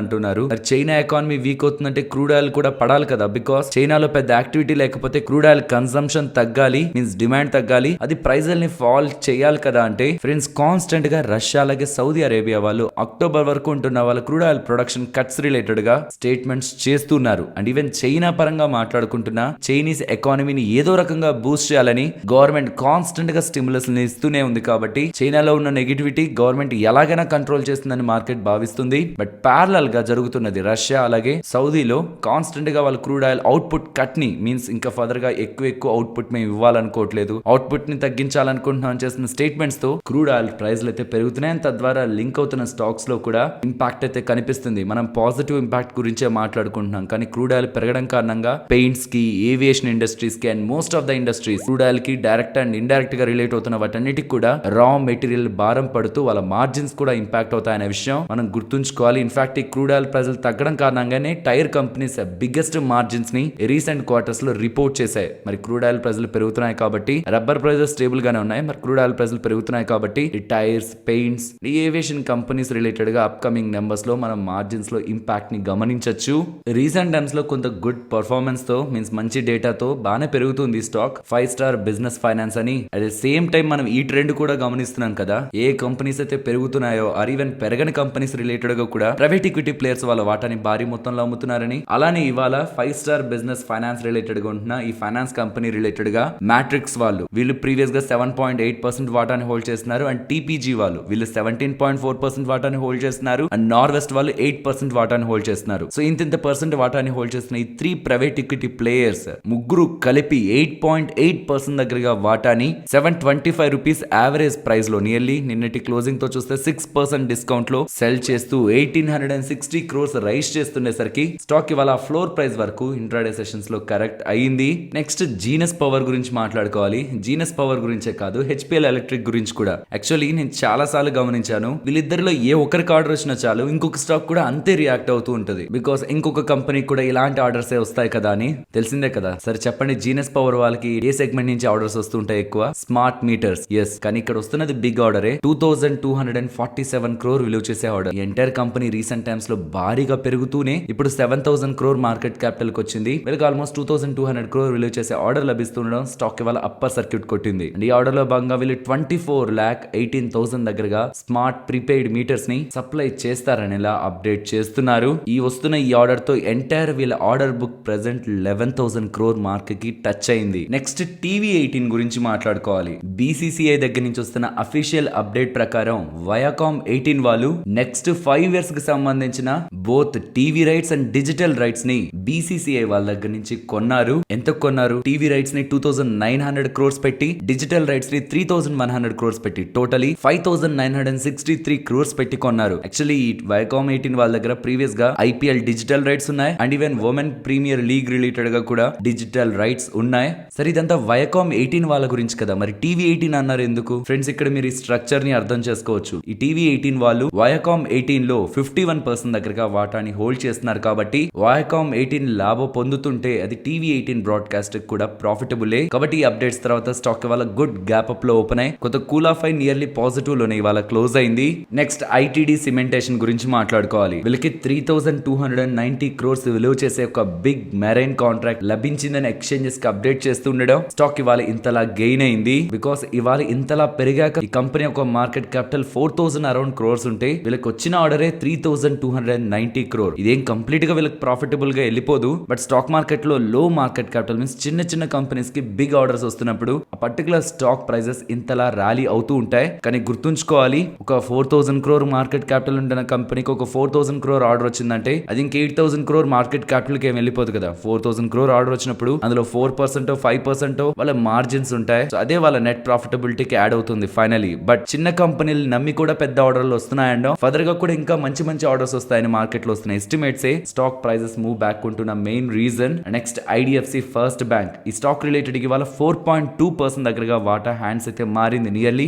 అంటున్నారు. చైనా ఎకానమీ వీక్ అవుతుందంటే క్రూడ్ ఆయిల్ కూడా పడాలి కదా, బికాస్ చైనాలో పెద్ద యాక్టివిటీ లేకపోతే క్రూడ్ ఆయిల్ కన్సంప్షన్ తగ్గాలి, మీన్స్ డిమాండ్ తగ్గాలి, అది ప్రైజుల్ని ఫాల్ చేయాలి కదా. అంటే ఫ్రెండ్స్, కాన్స్టెంట్ గా రష్యా అలాగే సౌదీ అరేబియా వాళ్ళు అక్టోబర్ వరకు ఉంటున్న వాళ్ళ crude oil production cuts related గా స్టేట్మెంట్స్ చేస్తున్నారు. అండ్ ఈవెన్ చైనా పరంగా మాట్లాడుకుంటున్న చైనీస్ ఎకానమీని ఏదో రకంగా బూస్ట్ చేయాలని గవర్నమెంట్ కాన్స్టెంట్ గా స్టిమ్యులస్ ఇస్తూనే ఉంది. కాబట్టి చైనాలో ఉన్న నెగిటివిటీ గవర్నమెంట్ ఎలాగైనా కంట్రోల్ చేస్తుందని మార్కెట్ భావిస్తుంది. బట్ ప్యారలల్ గా జరుగుతున్నది రష్యా అలాగే సౌదీలో కాన్స్టెంట్ గా వాళ్ళ క్రూడ్ ఆయిల్ అవుట్పుట్ కట్ ని, మీన్స్ ఇంకా ఫర్దర్ గా ఎక్కువ అవుట్పుట్ మేము ఇవ్వాలనుకోవట్లేదు, అవుట్పుట్ ని తగ్గించాలనుకుంటున్నాం చేసిన స్టేట్మెంట్స్ తో క్రూడ్ ఆయిల్ ప్రైస్లు అయితే పెరుగుతున్నాయి. తద్వారా లింక్ అవుతున్న స్టాక్స్ లో కూడా ఇంపాక్ట్ అయితే కనిపిస్తుంది. మనం పాజిటివ్ ఇంపాక్ట్ గురించే మాట్లాడుకుంటున్నాం, కానీ క్రూడ్ ఆయిల్ పెరగడం కారణంగా పెయింట్స్ కి, ఏవియేషన్ ఇండస్ట్రీస్ కి and most of the industries crude oil కి డైరెక్ట్ అండ్ ఇండైరెక్ట్ గా రిలేట్ అవుతున్న వాటన్నిటికి కూడా రా మెటీరియల్ భారం పడుతూ వాళ్ళ మార్జిన్స్ కూడా ఇంపాక్ట్ అవుతాయనే విషయం మనం గుర్తుంచుకోవాలి. ఇన్ఫాక్ట్ ఈ క్రూడ్ ఆయిల్ ప్రైస్లు తగ్గడం కారణంగానే టైర్ కంపెనీస్ బిగ్గెస్ట్ మార్జిన్స్ ని రీసెంట్ క్వార్టర్స్ లో రిపోర్ట్ చేశాయి. మరి క్రూడ్ ఆయిల్ ప్రైస్లు పెరుగుతున్నాయి కాబట్టి రబ్బర్ ప్రైజెస్ స్టేబుల్ గానే ఉన్నాయి. మరి క్రూడ్ ఆయిల్ ప్రైస్లు పెరుగుతున్నాయి కాబట్టి ఈ tyres, paints, aviation companies related గా అప్కమింగ్ నెంబర్స్ లో మనం మార్జిన్స్ లో ఇంపాక్ట్ ని గమనించొచ్చు. రీసెంట్ టైమ్స్ లో కొంత గుడ్ పర్ఫార్మెన్స్ తో, మీన్స్ మంచి డేటాతో బాగానే పెరుగుతుంది స్టాక్. 5 స్టార్ బిజినెస్ ఫైనాన్స్ అని. అట్ ద సేమ్ టైం మనం ఈ ట్రెండ్ కూడా గమనిస్తున్నాం కదా, ఏ కంపెనీస్ అయితే పెరుగుతున్నాయో ఆర్ ఈవెన్ పెరగని కంపెనీస్ రిలేటెడ్ గా కూడా ప్రైవేట్ ఈక్విటీ ప్లేయర్స్ వాళ్ళ వాటాని భారీ మొత్తంలో అమ్ముతున్నారని. అలానే ఇవాళ 5 స్టార్ బిజినెస్ ఫైనాన్స్ రిలేటెడ్ గా ఉంటున్న ఈ ఫైనాన్స్ కంపెనీ రిలేటెడ్ గా మ్యాట్రిక్స్ వీళ్ళు ప్రీవియస్ గా 7.8% వాటాని హోల్డ్ చేస్తున్నారు. అండ్ టీపీజీ వీళ్ళు 17.4% వాటాని హోల్డ్ చేస్తున్నారు. అండ్ నార్వెస్ట్ వాళ్ళు 8% వాటాని హోల్డ్ చేస్తున్నారు. సో ఇంత పర్సెంట్ వాటాని హోల్డ్ చేస్తున్న ఈ 3 ప్రైవేట్ ఈక్విటీ ప్లేయర్స్ ముగ్గురు కలిపి 8.8% దగ్గరగా వాటాని 725 రూపీస్ యావరేజ్ ప్రైస్ లో నియర్లీ నిన్నటి క్లోజింగ్ తో చూస్తే 6% డిస్కౌంట్ లో సెల్ చేస్తూ 1860 క్రోర్స్ రైజ్ చేస్తుండేసరికి స్టాక్ ఇవాళ ఫ్లోర్ ప్రైస్ వరకు ఇంట్రాడే సెషన్స్ లో కరెక్ట్ అయ్యింది. నెక్స్ట్ జీనస్ పవర్ గురించి మాట్లాడుకోవాలి. జీనస్ పవర్ గురించే కాదు, హెచ్పిఎల్ ఎలక్ట్రిక్ గురించి కూడా. యాక్చువల్లీ నేను చాలా సార్లు గమనించాను, వీళ్ళిద్దరిలో ఏ ఒక్కరికి ఆర్డర్ వచ్చినా చాలు ఇంకొక స్టాక్ కూడా అంతే రియాక్ట్ అవుతూ ఉంటుంది. బికాస్ ఇంకొక కంపెనీకి కూడా ఇలాంటి ఆర్డర్స్ వస్తాయి కదా అని తెలిసిందే కదా. సరే చెప్పండి, జీనస్ పవర్ వాళ్ళకి ఏ సెగ్మెంట్ నుంచి ఆర్డర్స్ వస్తుంటాయి ఎక్కువ? Smart meters. ఎస్, కానీ ఇక్కడ వస్తున్నది బిగ్ ఆర్డరే. 2247 క్రోర్ విలువ చేసే order. Entire company recent times లో భారీగా పెరుగుతూనే ఇప్పుడు 7000 క్రోర్ మార్కెట్ క్యాపిటల్ కి వచ్చింది. వీళ్ళకి ఆల్మోస్ట్ 2200 క్రోర్ విలువ చేసే ఆర్డర్ లభిస్తుండడం స్టాక్ ఇవాళ అప్పర్ సర్క్యూట్ కొట్టింది. అండ్ ఈ ఆర్డర్ లో భాగంగా వీళ్ళు 24,18,000 దగ్గరగా స్మార్ట్ ప్రీపెయిడ్ మీటర్స్ ని సప్లై చేస్తారని ఇలా అప్డేట్ చేస్తున్నారు. ఈ వస్తున్న ఈ ఆర్డర్ తో ఎంటైర్ వీళ్ళ order book present 11,000 crore mark కి టచ్ అయింది. నెక్స్ట్ టీవీ18 గురించి మాట్లాడుకోవాలి. బీసీసీఐ దగ్గర నుంచి వస్తున్న అఫీషియల్ అప్డేట్ ప్రకారం వయాకామ్ 18 వాళ్ళు నెక్స్ట్ 5 ఇయర్స్ కి సంబంధించిన both TV rights and digital rights ని బీసీసీఐ వాళ్ళ దగ్గర నుంచి కొన్నారు. ఎంత కొన్నారు? టీవీ రైట్స్ ని 2900 క్రోర్స్ పెట్టి, డిజిటల్ రైట్స్ ని 3100 క్రోర్స్ పెట్టి, టోటలీ 5963 క్రోర్స్ పెట్టి కొన్నారు. యాక్చువల్లీ వయాకామ్ 18 వాళ్ళ దగ్గర ప్రీవియస్ గా ఐపీఎల్ డిజిటల్ రైట్స్ ఉన్నాయి and even women premier league related గా కూడా డిజిటల్ రైట్స్ ఉన్నాయి. సరే, ఇదంతా వయాకామ్ 18 వాళ్ళ గురించి కదా, మరి టీవీ18 అన్నారు ఎందుకు? ఫ్రెండ్స్, ఇక్కడ మీరు ఈ స్ట్రక్చర్ ని అర్థం చేసుకోవచ్చు. ఈ టీవీ18 వాళ్ళు వయాకామ్ 18 లో 51% దగ్గరగా వాటాని హోల్డ్ చేస్తున్నారు. కాబట్టి వయాకామ్ 18 లాభం పొందుతుంటే అది టీవీ18 బ్రాడ్కాస్ట్ కూడా ప్రాఫిటబుల్. కాబట్టి ఈ అప్డేట్స్ తర్వాత స్టాక్ ఇవాళ గుడ్ గ్యాప్ అప్ లో ఓపెన్ అయ్యి కొంత కూల్ ఆఫ్ అయి నియర్లీ పాజిటివ్ లోనే ఇవాళ క్లోజ్ అయింది. నెక్స్ట్ ఐటీడీ సిమెంటేషన్ గురించి మాట్లాడుకోవాలి. వీళ్ళకి 3290 క్రోర్స్ విలువ చేసే ఒక బిగ్ మెరైన్ కాంట్రాక్ట్ లభించిందని ఎక్స్చేంజెస్ కి అప్డేట్ చేస్తుండడం స్టాక్ ఇవాళ ఇంతలా గెయిన్ అయింది. బికాస్ ఇవాళ ఇంతలా పెరిగాక ఈ కంపెనీ యొక్క మార్కెట్ క్యాపిటల్ 4000 అరౌండ్ క్రోర్స్ ఉంటే వీళ్ళకి వచ్చిన ఆర్డరే 3290 క్రోర్. ఇదేం కంప్లీట్ గా వీళ్ళకి ప్రాఫిటబుల్ గా వెళ్ళిపోదు. బట్ స్టాక్ మార్కెట్ లో లో మార్కెట్ క్యాపిటల్ మీన్స్ చిన్న చిన్న కంపెనీస్ కి బిగ్ ఆర్డర్స్ వస్తున్నప్పుడు ఆ పర్టికులర్ స్టాక్ ప్రైజెస్ ఇంతలా ర్యాలీ అవుతూ ఉంటాయి. కానీ గుర్తుంచుకోవాలి, ఒక 4,000 crore మార్కెట్ క్యాపిటల్ ఉంటున్న కంపెనీకి ఒక 4,000 crore ఆర్డర్ వచ్చిందంటే అది ఇంక 8,000 crore మార్కెట్ క్యాపిటల్ కి ఏం వెళ్ళిపోదు కదా. 4,000 crore ఆర్డర్ వచ్చినప్పుడు అందులో 4% 5% వాళ్ళ మార్జిన్స్ ఉంటాయి. సో అదే వాళ్ళ నెట్ ప్రాఫిటబిలిటీకి యాడ్ అవుతుంది ఫైనలీ. బట్ చిన్న కంపెనీలు నమ్మి కూడా పెద్ద ఆర్డర్లు వస్తున్నాయండో, ఫర్దర్ గా కూడా ఇంకా మంచి మంచి ఆర్డర్స్ వస్తాయని మార్కెట్ లో వస్తున్నాయి estimates. Stock prices move back ఉంటున్న main reason next IDFC first bank. ఈ స్టాక్ రిలేటెడ్ కి వాళ్ళ 4.2% దగ్గరగా వాటా హ్యాండ్స్ అయితే మారింది. నియర్లీ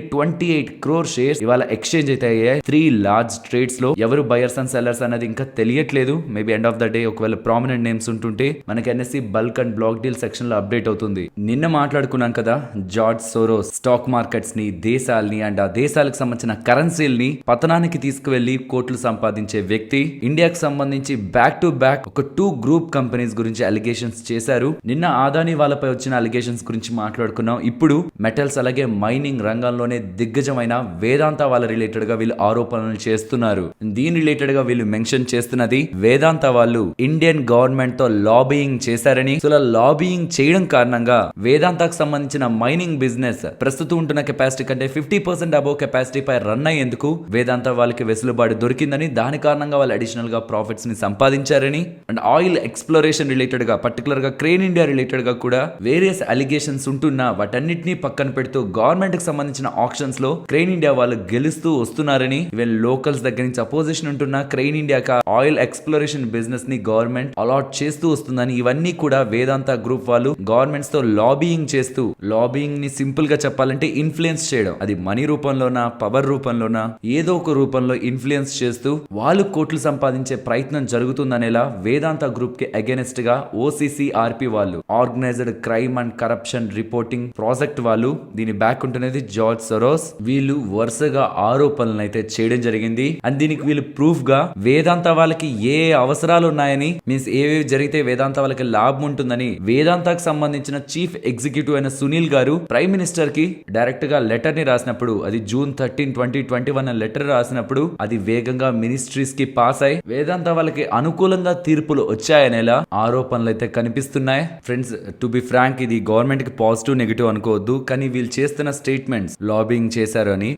28 crore షేర్స్ ఇవాళ ఎక్స్చేంజ్ అయితే అయ్యాయి 3 లార్జ్ ట్రేడ్స్ లో. ఎవరు బయర్స్ అండ్ సెల్లర్స్ అనేది ఇంకా తెలియట్లేదు. Maybe end of the day ఒకవేళ ప్రామినెంట్ నేమ్స్ ఉంటుంటే మనకి NSE bulk and black deal section లో అప్డేట్ అవుతుంది. నిన్న మాట్లాడుకున్నాం కదా, జార్జ్ సోరోస్ స్టాక్ మార్కెట్స్ ని, దేశాలని అండ్ ఆ దేశాలకు సంబంధించిన కరెన్సీల్ని పతనానికి తీసుకువెళ్లి కోట్లు సంపాదించే వ్యక్తి. ఇండియాకి సంబంధించి బ్యాక్ టు బ్యాక్ ఒక 2 గ్రూప్ కంపెనీస్ గురించి అలిగేషన్స్ చేశారు. నిన్న ఆదాని వాళ్ళపై వచ్చిన అలిగేషన్స్ గురించి మాట్లాడుకున్నాం. ఇప్పుడు మెటల్స్ అలాగే మైనింగ్ రంగంలోనే దిగ్గజమైన వేదాంత వాళ్ళ రిలేటెడ్ గా వీళ్ళు ఆరోపణలు చేస్తున్నారు. దీని రిలేటెడ్ గా వీళ్ళు మెన్షన్ చేస్తున్నది వేదాంత వాళ్ళు ఇండియన్ గవర్నమెంట్ తో లాబియింగ్ చేశారని. సో లాబియింగ్ చేయడం కారణంగా వేదాంతకు సంబంధించిన మైనింగ్ బిజినెస్ ప్రస్తుతం ఉంటున్న కెపాసిటీ కంటే 50% అబోవ్ కెపాసిటీ పై రన్ అయ్యేందుకు వేదాంత వాళ్ళకి వెసులుబాటు దొరికిందని, దాని కారణంగా వాళ్ళు అడిషనల్ గా ప్రాఫిట్స్ ని సంపాదించారని. అండ్ ఆయిల్ ఎక్స్ప్లోరేషన్ రిలేటెడ్ గా, పర్టికులర్ గా క్రేన్ ఇండియా రిలేటెడ్ గా కూడా వేరియస్ అలిగేషన్స్ ఉంటున్నా వాటన్నిటిని పక్కన పెడుతూ గవర్నమెంట్ కి సంబంధించిన ఆప్షన్స్ లో క్రేన్ ఇండియా వాళ్ళు గెలుస్తూ వస్తున్నారని. ఈవెన్ లోకల్స్ దగ్గర నుంచి అపోజిషన్ ఉంటున్న crane India oil exploration business ని గవర్నమెంట్ అలాట్ చేస్తూ వస్తుందని. ఇవన్నీ కూడా వేదాంత గ్రూప్ వాళ్ళు గవర్నమెంట్స్ తో లాబియింగ్ చేస్తూ, లాబియింగ్ ని సింపుల్ గా చెప్పాలంటే ఇన్ఫ్లుయెన్స్ చేయడం, అది మనీ రూపంలోనా పవర్ రూపంలోనా ఏదో ఒక రూపంలో ఇన్ఫ్లుయెన్స్ చేస్తూ వాళ్ళు కోట్లు సంపాదించే ప్రయత్నం జరుగుతుందనేలా వేదాంత గ్రూప్ కి అగైనెస్ట్ గా OCCRP వాళ్ళు, organised crime and corruption reporting project వాళ్ళు, దీని బ్యాక్ ఉంటున్నది జార్జ్ సోరోస్. వీళ్ళు వరుసగా ఆరోపణలు అయితే చేయడం జరిగింది. అండ్ దీనికి వీళ్ళు ప్రూఫ్ గా వేదాంత వాళ్ళకి ఏ అవసరాలు ఉన్నాయని, మీన్స్ ఏవేవి జరిగితే వేదాంత వాళ్ళకి లాభం ఉంటుందని వేదాంతకు సంబంధించిన చీఫ్ ఎగ్జిక్యూటివ్ అయిన సునీల్ గారు ప్రైమ్ మినిస్టర్ కి డైరెక్ట్ గా లెటర్ ని రాసినప్పుడు, అది June 13, 2021 లెటర్ రాసినప్పుడు అది వేగంగా మినిస్ట్రీస్ కి పాస్ అయి వేదాంత వాళ్ళకి అనుకూలంగా తీర్పులు వచ్చాయనేలా ఆరోపణలు అయితే కనిపిస్తున్నాయి. ఫ్రెండ్స్, టు బి ఫ్రాంక్, ఇది గవర్నమెంట్ కి పాజిటివ్ నెగిటివ్ అనుకోవద్దు, కానీ వీళ్ళు చేస్తున్న స్టేట్మెంట్స్ లాబింగ్ చేశారు అని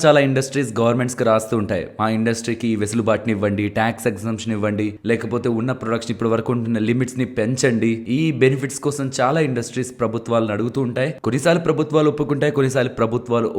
చాలా ఇండస్ట్రీస్ గవర్నమెంట్స్ కి రాస్తూ ఉంటాయి. మా ఇండస్ట్రీకి వెసులుబాటుని ఇవ్వండి, ట్యాక్స్ ఎగ్జంప్షన్ ఇవ్వండి, లేకపోతే ఉన్న ప్రొడక్షన్ ఇప్పటి వరకు ఉంటున్న లిమిట్స్ ని పెంచండి. ఈ బెనిఫిట్స్ కోసం చాలా ఇండస్ట్రీస్ ప్రభుత్వాలను అడుగుతూ ఉంటాయి. కొన్నిసార్లు ప్రభుత్వాలు ఒప్పుకుంటాయి, కొన్నిసార్లు ప్రభుత్వాలు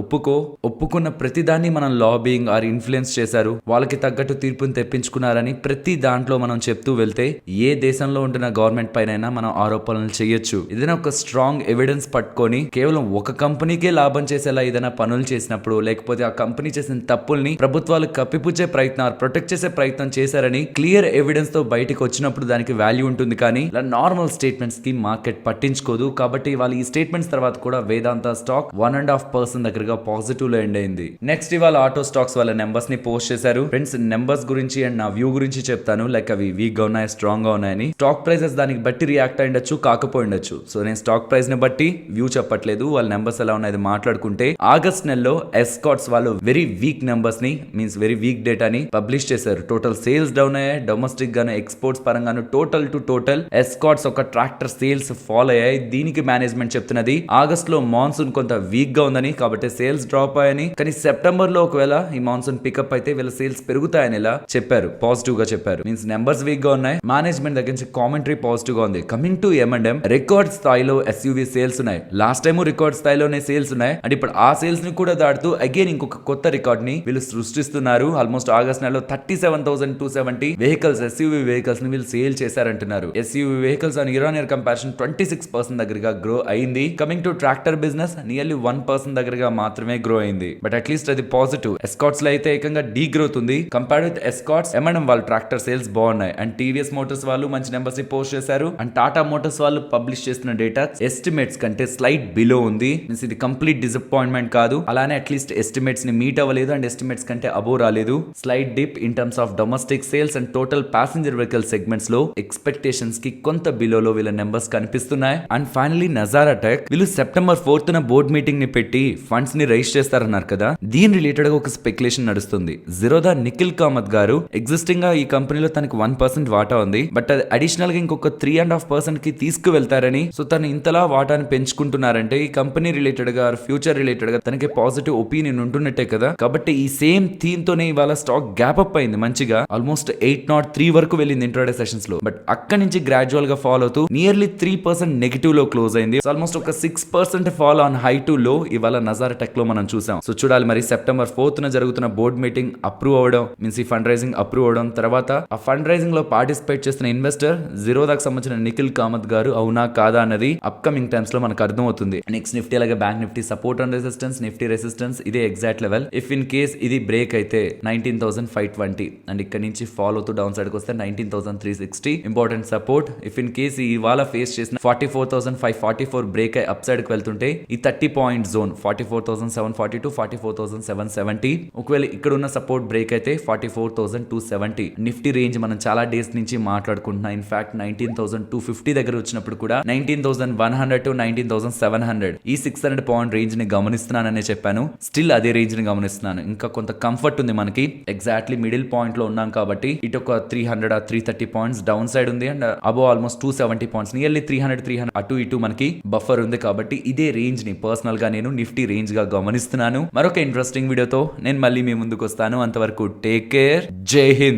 ఒప్పుకున్న ప్రతిదాన్ని మనం లాబియింగ్ ఆర్ ఇన్ఫ్లుయెన్స్ చేశారు, వాళ్ళకి తగ్గట్టు తీర్పుని తెప్పించుకున్నారని ప్రతి దాంట్లో మనం చెప్తూ వెళ్తే ఏ దేశంలో ఉంటున్న గవర్నమెంట్ పైన మనం ఆరోపణలు చేయొచ్చు. ఏదైనా ఒక స్ట్రాంగ్ ఎవిడెన్స్ పట్టుకొని కేవలం ఒక కంపెనీకే లాభం చేసేలా ఏదైనా పనులు చేసినప్పుడు, లేకపోతే ఆ కంపెనీ చేసిన తప్పుల్ని ప్రభుత్వాలు కప్పిపుచ్చే ప్రయత్నం, ప్రొటెక్ట్ చేసే ప్రయత్నం చేశారని క్లియర్ ఎవిడెన్స్ తో బయటకు వచ్చినప్పుడు దానికి వాల్యూ ఉంటుంది. కానీ ఇలా నార్మల్ స్టేట్మెంట్స్ కి మార్కెట్ పట్టించుకోదు. కాబట్టి వాళ్ళు ఈ స్టేట్మెంట్స్ తర్వాత కూడా వేదాంత స్టాక్ 1.5% దగ్గరగా పాజిటివ్ లో ఎండ్ అయింది. నెక్స్ట్ ఇవాళ ఆటో స్టాక్స్ వాళ్ళ నెంబర్స్ ని పోస్ట్ చేశారు. ఫ్రెండ్స్, నెంబర్స్ గురించి అండ్ నా వ్యూ గురించి చెప్తాను. లైక్ అవి వీక్ గా ఉన్నాయి, స్ట్రాంగ్ గా ఉన్నాయని. స్టాక్ ప్రైసెస్ దానికి బట్టి రియాక్ట్ అయ్యిండొచ్చు, కాకపోయిండొచ్చు. సో నేను స్టాక్ ప్రైస్ ని బట్టి వ్యూ చెప్పట్లేదు, వాళ్ళ నెంబర్స్ ఎలా ఉన్నాయి మాట్లాడుకుంటే. ఆగస్ట్ నెలలో ఎస్కాట్స్ వాళ్ళు వెరీ వీక్ నెంబర్స్ ని, మీన్స్ వెరీ వీక్ డేటాని పబ్లిష్ చేశారు. టోటల్ సేల్స్ డౌన్ అయ్యాయి, డొమెస్టిక్ గాను ఎక్స్పోర్ట్స్ పరంగాను టోటల్ టు టోటల్ ఎస్కాట్స్ ఒక ట్రాక్టర్ సేల్స్ ఫాల్ అయ్యాయి. దీనికి మేనేజ్మెంట్ చెప్తున్నది ఆగస్ట్ లో మాన్సూన్ కొంత వీక్ గా ఉందని, కాబట్టి సేల్స్ డ్రాప్ అయ్యాయని. కానీ సెప్టెంబర్ లో ఒకవేళ ఈ మాన్సూన్ పికప్ అయితే వీళ్ళ సేల్స్ పెరుగుతాయని ఇలా చెప్పారు, పాజిటివ్ గా చెప్పారు. మీన్స్ నెంబర్స్ వీక్ గా ఉన్నాయి, మేనేజ్మెంట్ దగ్గర నుంచి కామెంటరీ పాజిటివ్ గా ఉంది. కమింగ్ టు M&M, రికార్డ్ స్థాయిలో SUV సేల్స్ ఉన్నాయి. లాస్ట్ టైం రికార్డ్ స్థాయిలోనే సేల్స్ ఉన్నాయి. అండ్ ఇప్పుడు ఆ సేల్స్ ని కూడా దాటుతూ అగైన్ ఇంకొక కొత్త రికార్డ్ ని వీళ్ళు సృష్టిస్తున్నారు. ఆల్మోస్ట్ ఆగస్ట్ నెలలో 37,270 వెహికల్స్, SUV వెహికల్స్ ని వీళ్ళు సేల్ చేశారంటున్నారు. SUV vehicles on year comparison 26% దగ్గరగా గ్రో అయింది. Coming to tractor business nearly 1% దగ్గరగా మాత్రమే గ్రో అయింది. బట్ అట్లీస్ట్ అది పాజిటివ్. ఎస్కాట్స్ లో అయితే ఏకంగా డీ గ్రోత్ ఉంది. కంపేర్డ్ విత్ ఎస్కాట్స్, M&M వాళ్ళు ట్రాక్టర్ సేల్స్ బాగున్నాయి. అండ్ TVS మోటార్స్ వాళ్ళు మంచి నెంబర్స్ ని పోస్ట్ చేశారు. అండ్ టాటా మోటార్స్ వాళ్ళు పబ్లిష్ చేస్తున్న డేటా ఎస్టిమేట్స్ కంటే స్లైట్ బిలో ఉంది. మీన్స్ ఇది కంప్లీట్ డిసప్పాయింట్మెంట్ కాదు, అలానే అట్లీస్ట్ ఎస్టిమేట్స్ ని మీట్ అవ్వలేదు అండ్ ఎస్టిమేట్స్ కంటే అబోవ్ రాలేదు. Slight dip in terms of domestic sales and total passenger vehicle segments లో ఎక్స్పెక్టేషన్స్ కి కొంత బిలోలో వీళ్ళ నెంబర్స్ కనిపిస్తున్నాయి. అండ్ ఫైనలీ నజారా టెక్ వీళ్ళు September 4th బోర్డ్ మీటింగ్ ని పెట్టి ఫండ్స్ ని రైజ్ చేస్తారన్నారు కదా. దీని రిలేటెడ్ గా ఒక స్పెక్యులేషన్ నడుస్తుంది. జిరోదా నిఖిల్ కామత్ గారు ఎగ్జిస్టింగ్ గా ఈ కంపెనీలో తనకి 1% వాటా ఉంది. బట్ అది అడిషనల్ గా ఇంకొక 3.5% కి కి తీసుకువెళ్తారని, సో తను ఇంతలా వాటాను పెంచుకుంటున్నారంటే ఈ కంపెనీ రిలేటెడ్ గా ఫ్యూచర్ రిలేటెడ్ గా తనకి పాజిటివ్ ఒపీనియన్ ఉంటున్నట్టే కదా. కాబట్టి ఈ సేమ్ థీమ్ తోనే ఇవాళ స్టాక్ గ్యాప్ అప్ అయింది మంచిగా, ఆల్మోస్ట్ 803 వరకు వెళ్ళింది ఇంట్రాడే సెషన్స్ లో. బట్ అక్కడి నుంచి గ్రాడ్యువల్ గా ఫాల్ అవుతూ నియర్లీ 3% నెగిటివ్ లో క్లోజ్ అయింది. ఆల్మోస్ట్ ఒక 6% ఫాల్ ఆన్ హై టు లో ఇవాళ నజారా టెక్ లో మనం చూసాం. సో చూడాలి మరి సెప్టెంబర్ 4th జరుగుతున్న బోర్డ్ మీటింగ్ అప్రూవ్ అవ్వడం మీన్స్ ఈ ఫండ్ రైజింగ్ అప్రూవ్ అవడం, తర్వాత ఆ ఫండ్ రైజింగ్ లో పార్టిసిపేట్ చేస్తున్న ఇన్వెస్టర్ జీరోదాకి సంబంధించిన నిఖిల్ కామత్ గారు అవునా కాదా అన్నది అప్కమింగ్ టైమ్స్ లో మనకు అర్థం అవుతుంది. నెక్స్ట్ నిఫ్టీ అలాగే bank Nifty support and resistance, Nifty resistance ఇదే exact level. If in case ఇది బ్రేక్ అయితే 19,520 అండ్ ఇక్కడ నుంచి ఫాలో అవుతూ డౌన్ సైడ్ కి వస్తే 19,360 important support. If in case ఇవాళ ఫేస్ చేసిన 44,544 బ్రేక్ అయి అప్ సైడ్ కి వెళ్తుంటే ఈ 30 పాయింట్ జోన్ 44,740 టు 44,770. ఒకవేళ ఇక్కడ ఉన్న సపోర్ట్ బ్రేక్ అయితే 44,270. నిఫ్టీ రేంజ్ మనం చాలా డేస్ నుంచి మాట్లాడుకుంటున్నాం. ఇన్ఫాక్ట్ 19,250 దగ్గర వచ్చినప్పుడు కూడా 19,100 టు 19,700 ఈ 600 పాయింట్ రేంజ్ ని గమనిస్తున్నాననే చెప్పాను. స్టిల్ అదే రేంజ్ ని గమనిస్తున్నాను. ఇంకా కొంత కంఫర్ట్ ఉంది మనకి, ఎగ్జాక్ట్లీ మిడిల్ పాయింట్ లో ఉన్నాం కాబట్టి ఇటు ఒక 300 330 పాయింట్స్ డౌన్ సైడ్ ఉంది and above almost 270 points nearly 300 అటు ఇటు మనకి బఫర్ ఉంది. కాబట్టి ఇదే రేంజ్ ని పర్సనల్ గా నేను నిఫ్టీ రేంజ్ గా గమనిస్తున్నాను. మరొక ఇంట్రెస్టింగ్ వీడియోతో నేను మళ్ళీ మీ ముందుకు వస్తాను. అంతవరకు టేక్ కేర్, జై హింద్.